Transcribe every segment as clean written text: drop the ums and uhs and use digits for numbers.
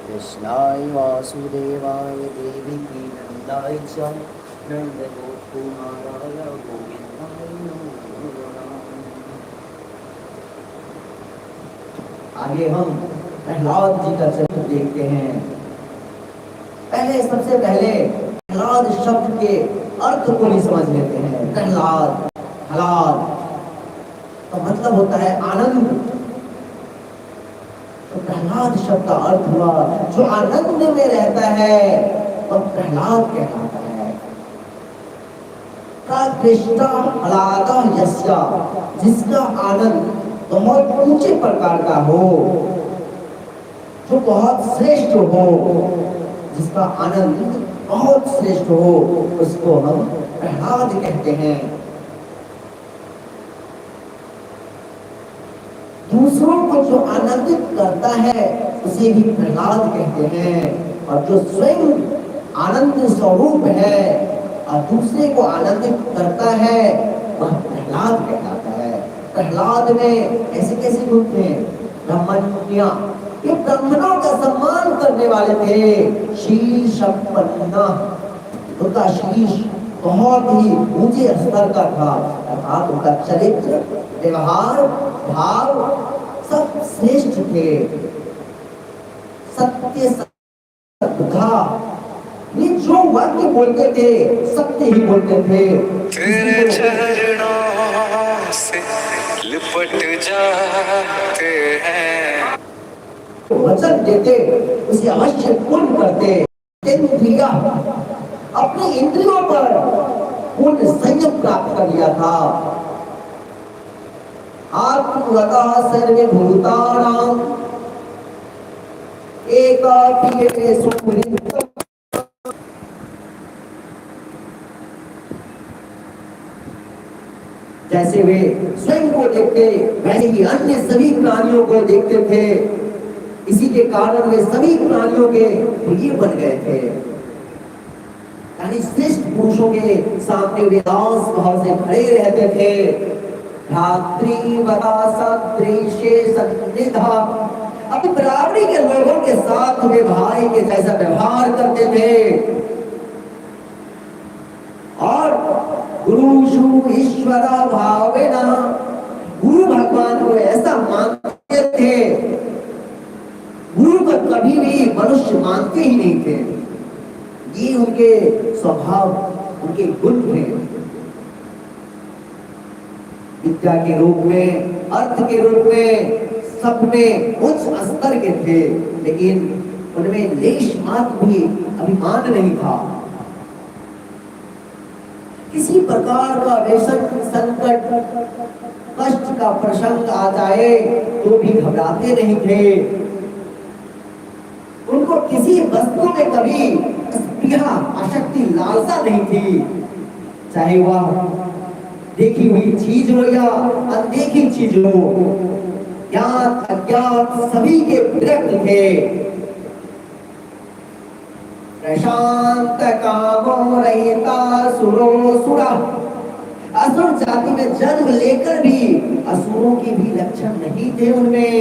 कृष्णाय वासुदेवाय देवकी नंदाय च नंदगोपकुमाराय गोविंदाय नमो नमः। आगे हम प्रहलाद जी का चरित्र देखते हैं। सबसे पहले प्रहलाद शब्द के अर्थ को भी समझ लेते हैं। प्रहलाद प्रहलाद तो मतलब होता है आनंद। तो प्रहलाद शब्द का अर्थ हुआ जो आनंद में रहता है वह प्रहलाद कहलाता है। कृष्णा हलादा यस्या, जिसका आनंद बहुत ऊंचे प्रकार का हो, जो बहुत श्रेष्ठ हो, जिसका आनंद बहुत श्रेष्ठ हो, उसको हम प्रहलाद कहते हैं। दूसरों को जो आनंदित करता है उसे भी प्रहलाद कहते हैं। और जो स्वयं आनंद स्वरूप है और दूसरे को आनंदित करता है वह प्रहलाद कहलाता है। प्रहलाद में ऐसे कैसे गुण थे? ब्रह्मण्य, ये ब्राह्मणों का सम्मान करने वाले थे। शीर्षपन्ना, उनका शीर्ष बहुत ही ऊंचे स्तर का था, अर्थात उनका चरित्र, व्यवहार, भाव सब श्रेष्ठ थे। सत्य सद्धा, ये जो वाक्य बोलते थे सत्य ही बोलते थे। तेरे चरणों से लिपट जाते हैं, वचन देते उसे अवश्य पूर्ण करते। इंद्रिया, अपने इंद्रियों पर पूर्ण संयम प्राप्त कर लिया था। आत्मवतः सर्वभूतानां एकाकीयतेषु पुरीं। जैसे वे स्वयं को देखते वैसे ही अन्य सभी प्राणियों को देखते थे। इसी के कारण वे सभी प्राणियों के प्रिय बन गए थे। यानी श्रेष्ठ पुरुषों के सामने वे दास भाव से खड़े रहते थे। भ्रातृवता सदृशे सन्निधा, अपनी बराबरी के लोगों के साथ वे भाई के जैसा व्यवहार करते थे। और गुरुषु ईश्वर भावेना, गुरु भगवान को ऐसा मानते थे। गुरु को कभी भी मनुष्य मानते ही नहीं थे। ये उनके स्वभाव, उनके गुण थे। विद्या के रूप में, अर्थ के रूप में सब में उच्च स्तर के थे, लेकिन उनमें लेश मात्र भी अभिमान नहीं था। किसी प्रकार का व्यसन, संकट, कष्ट का प्रसंग आ जाए तो भी घबराते नहीं थे। उनको किसी वस्तु में कभी स्पृहा, आसक्ति, लालसा नहीं थी। चाहे वह देखी हुई चीज हो या अनदेखी चीज हो, ज्ञात अज्ञात सभी के विरक्त थे। प्रशांत कामो रहता सुरो सुरा, असुर जाति में जन्म लेकर भी असुरों के भी लक्षण नहीं थे उनमें।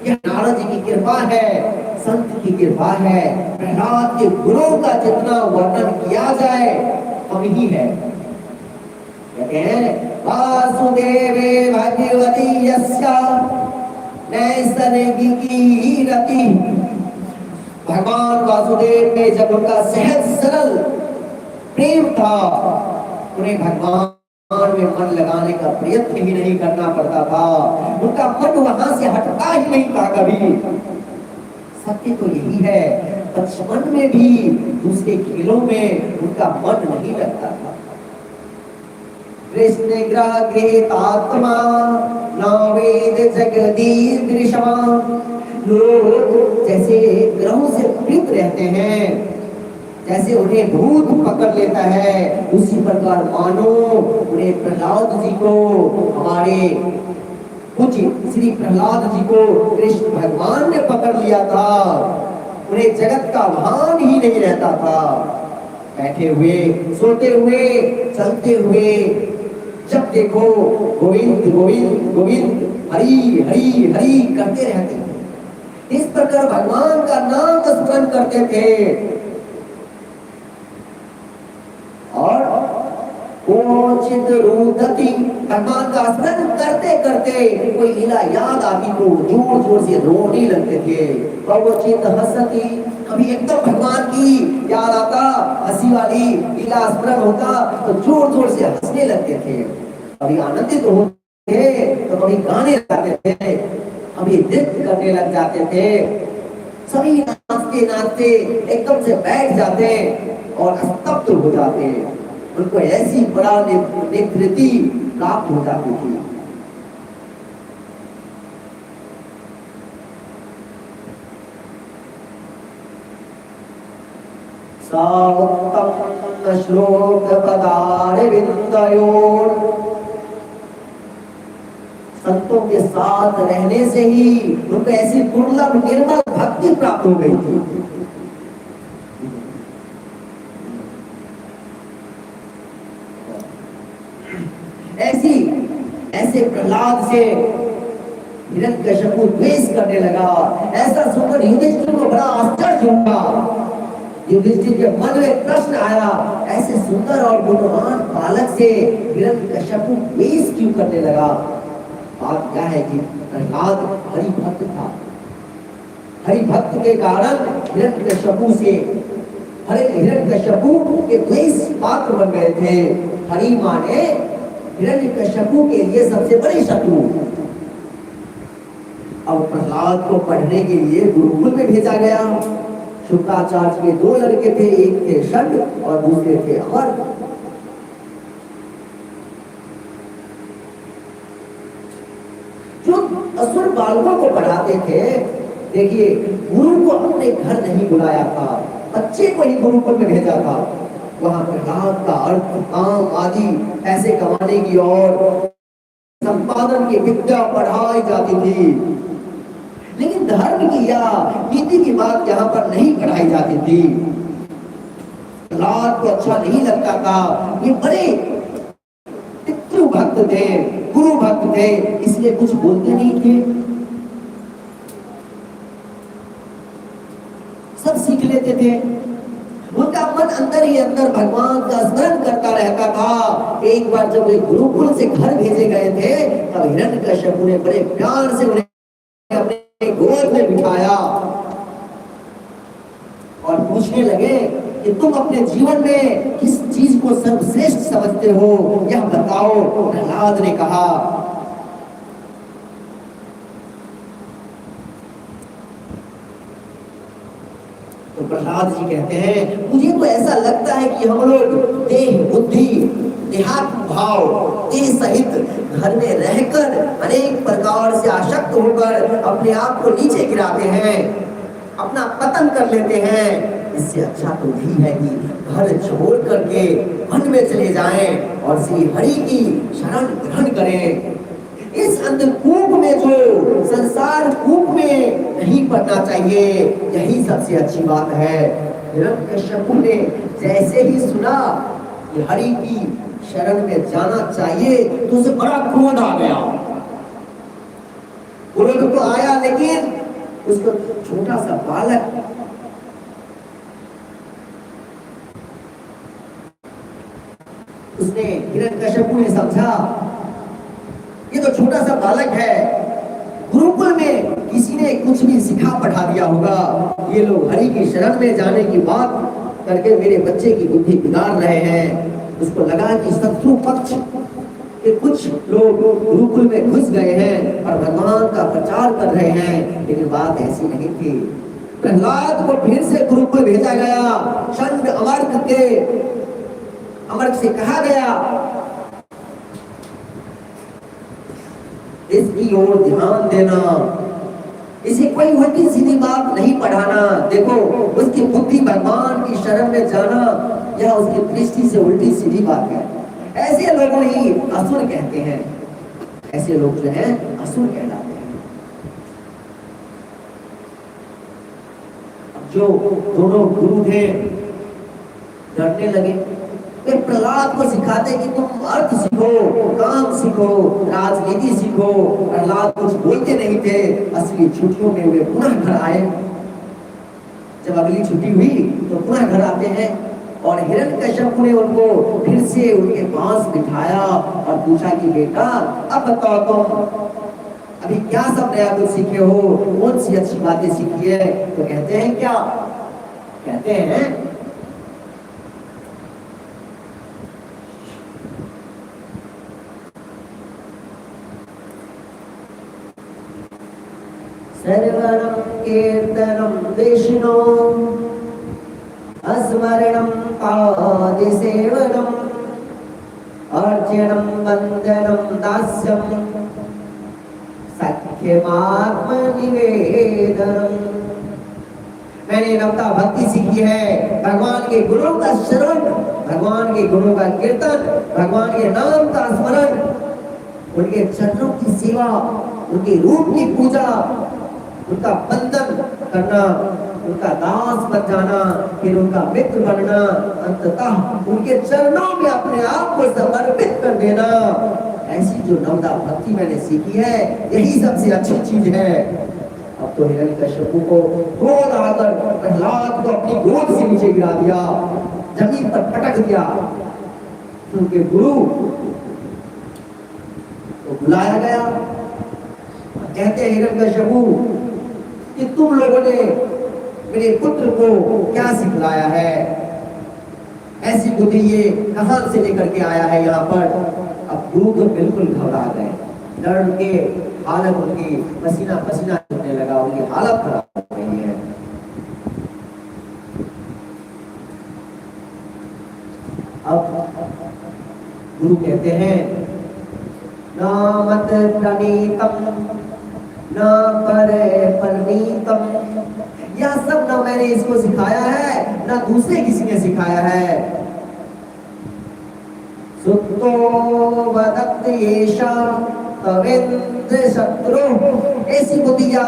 यह नारद जी की कृपा है, संत की कृपा है। प्रहलाद के गुणों का जितना वर्णन किया जाए कम ही है। वासुदेवे भगवती यस्या नैसर्गिकी रति, भगवान वासुदेव में जब उनका सहज सरल प्रेम था, उन्हें भगवान में मन लगाने का प्रयत्न ही नहीं करना पड़ता था। उनका मन वहां से हटता ही नहीं था कभी। सत्य तो यही है, बचपन में भी दूसरे खेलों में उनका मन नहीं लगता था। कृष्ण ग्रह गृहीतात्मा न वेद जगदीदृशा, लोग जैसे ग्रहों से प्रीत रहते हैं, जैसे उन्हें भूत पकड़ लेता है, उसी प्रकार मानो उन्हें प्रहलाद जी को, हमारे पूज्य श्री प्रहलाद जी को कृष्ण भगवान ने पकड़ लिया था। उन्हें जगत का भान ही नहीं रहता था। बैठे हुए, सोते हुए, चलते हुए, जब देखो गोविंद गोविंद गोविंद हरि हरि हरि करते रहते हैं। इस प्रकार भगवान का नाम करते थे। और कोचित रुदति, भगवान का स्मरण करते करते कोई लीला याद आती तो जोर जोर से रोने लगते थे। कोचित हंसती, कभी एकदम भगवान की याद आता, हंसी वाली लीला स्मरण होता तो जोर जोर से हंसने लगते थे। कभी आनंदित होते थे तो कभी गाने लगते थे, कभी नृत्य करने लग जाते थे। सभी नाचते नाचते एकदम से बैठ जाते और स्तब्ध हो जाते। उनको ऐसी बड़ा नेतृत्व प्राप्त हो जाती थी। सावत्तम श्लोक पदारे विंदयोर, संतों के साथ रहने से ही उनको ऐसी दुर्लभ निर्मल भक्ति प्राप्त हो गई थी। ऐसे प्रहलाद से हिरण्यकशिपु द्वेष करने लगा। ऐसा सुनकर युधिष्ठिर को बड़ा आश्चर्य हुआ। युधिष्ठिर के मन में प्रश्न आया, ऐसे सुंदर और गुणवान बालक से हिरण्यकशिपु द्वेष क्यों करने लगा? बात क्या है कि प्रहलाद हरि भक्त था। हरि भक्त के कारण हिरण्यकशिपु से हिरण्यकशिपु के द्वेष पात्र बन गए थे। हरि माने हिरण्यकशिपु के लिए सबसे बड़े शत्रु। अब प्रहलाद को पढ़ने के लिए गुरुकुल में भेजा गया। शुक्राचार्य के दो लड़के थे, एक थे षड और दूसरे थे अमर। जो असुर बालकों को पढ़ाते थे, देखिए गुरु को अपने घर नहीं बुलाया था, बच्चे को ही गुरुकुल में भेजा था। वहां प्रहलाद का अर्थ, काम आदि पैसे कमाने की और संपादन की विद्या पढ़ाई जाती थी, लेकिन धर्म की या नीति की बात यहाँ पर नहीं पढ़ाई जाती थी। प्रहलाद को अच्छा नहीं लगता था। ये बड़े पितृ भक्त थे, गुरु भक्त थे, इसलिए कुछ बोलते नहीं थे। सब सीख लेते थे। उनका मन अंदर ही अंदर भगवान का स्मरण करता रहता था। एक बार जब वे गुरुकुल से घर भेजे गए थे, तब हिरण्यकशिपु ने बड़े प्यार से उन्हें अपने गोद में बिठाया और पूछने लगे कि तुम अपने जीवन में किस चीज को सर्वश्रेष्ठ समझते हो, यह बताओ। प्रहलाद ने कहा, तो प्रहलाद जी कहते हैं, मुझे तो ऐसा लगता है कि हम लोग देह बुद्धि देहात्म भाव देह सहित घर में रहकर अनेक प्रकार से आसक्त होकर अपने आप को नीचे गिराते हैं, अपना पतन कर लेते हैं। इससे अच्छा तो यही है कि घर छोड़ करके वन में चले जाएं और श्री हरि की शरण ग्रहण करें। इस अंधकूप में, जो संसार कूप में नहीं पड़ना चाहिए, यही सबसे अच्छी बात है। हिरण्यकशिपु ने जैसे ही सुना कि हरि की शरण में जाना चाहिए तो उसे बड़ा क्रोध आ गया। क्रोध तो आया, लेकिन उसको छोटा सा बालक, उसने हिरण्यकशिपु ने समझा ये तो छोटा सा बालक है, गुरुकुल में किसी ने कुछ भी सिखा पढ़ा दिया होगा, ये लोग हरि की शरण में जाने की बात करके मेरे बच्चे की बुद्धि बिगाड़ रहे हैं। उसको लगा कि शत्रु पक्ष के कुछ लोग गुरुकुल में घुस गए हैं और भगवान का प्रचार कर रहे हैं, लेकिन बात ऐसी नहीं थी। प्रहलाद को फिर से गुरुकुल भेजा गया। षड अमर्क से कहा गया, इसकी ओर ध्यान देना, इसे कोई उल्टी सीधी बात नहीं पढ़ाना। देखो, उसकी बुद्धि भगवान की शरण में जाना यह उसकी दृष्टि से उल्टी सीधी बात है। ऐसे लोगों ही असुर कहते हैं, ऐसे लोग जो हैं असुर कहलाते हैं। जो दोनों गुरु थे डरने लगे। वे प्रहलाद को सिखाते कि तुम अर्थ सीखो, काम सीखो, राजनीति सीखो। प्रहलाद कुछ बोलते नहीं थे। असली छुट्टियों में वे पुनः घर आए। जब अगली छुट्टी हुई तो पुनः घर आते हैं और हिरण्यकश्यप ने उनको फिर से उनके पास बिठाया और पूछा कि बेटा अब बताओ तुम अभी क्या सब नया कुछ सीखे हो, कौन सी अच्छी बातें सीखी है। तो कहते हैं क्या, कहते हैं सर्वरं कीर्तनं विष्णो स्मरणं पादसेवनम् अर्चनं वन्दनं दास्यं सख्यमात्मनिवेदनम्। मैंने नवता भक्ति सीखी है, भगवान के गुणों का शरण, भगवान के गुणों का कीर्तन, भगवान के नाम का स्मरण, उनके चरणों की सेवा, उनके रूप की पूजा, उनका बंधन करना, उनका दास बन जाना, फिर उनका मित्र बनना, अंततः उनके चरणों में अपने आप को समर्पित कर देना। ऐसी जो नवदा भक्ति मैंने सीखी है, यही सबसे अच्छी चीज है। अब तो हिरण्यकश्यप को क्रोध आकर प्रहलाद को अपनी गोद से नीचे गिरा दिया, जमीन पर पटक दिया। उनके गुरु को बुलाया गया, कहते हैं हिरण्यकश्यप कि तुम लोगों ने मेरे पुत्र को क्या सिखलाया है, ऐसी बुद्धि ये कहां से लेकर के आया है यहाँ पर। अब गुरु तो बिल्कुल घबरा गए, डर के हालत उनकी पसीना पसीना होने लगा, उनकी हालत खराब हो गई है। अब गुरु कहते हैं न मत प्रणीतम न करे परनीतम, यह सब न मैंने इसको सिखाया है, न दूसरे किसी ने सिखाया है। सुतो वदत् येषा तवेन्द्र शत्रु, ऐसी बुद्धिया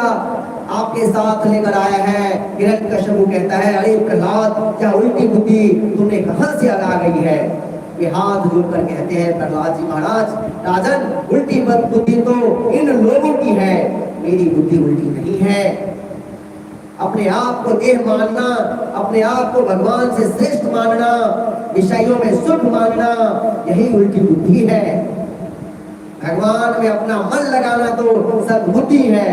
आपके साथ लेकर आया है। हिरण्यकश्यप कहता है अरे प्रहलाद, क्या उल्टी बुद्धि तुमने कहां से आ गई है। ये हाथ जोड़कर कहते हैं प्रहलाद जी महाराज, राजन उल्टी बुद्धि तो इन लोगों की है, मेरी बुद्धि उल्टी नहीं है। अपने आप को देह मानना, अपने आप को भगवान से श्रेष्ठ मानना, विषयों में सुख मानना, यही उल्टी बुद्धि है। भगवान में अपना मन लगाना तो सद्बुद्धि है।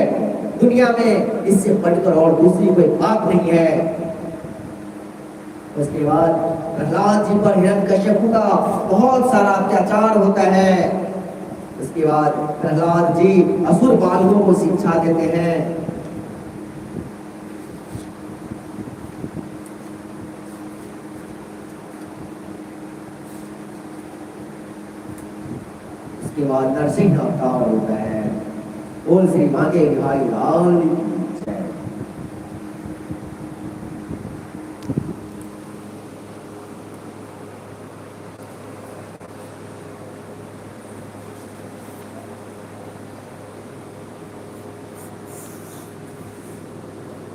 दुनिया में इससे बढ़कर और दूसरी कोई बात नहीं है। उसके बाद प्रहलाद जी पर हिरण्यकश्यप का बहुत सारा अत्याचार होता है। उसके बाद प्रहलाद जी असुर बालकों को शिक्षा देते हैं। उसके बाद नरसिंह अवतार होता है। बोल श्री मांगे बिहारी लाल।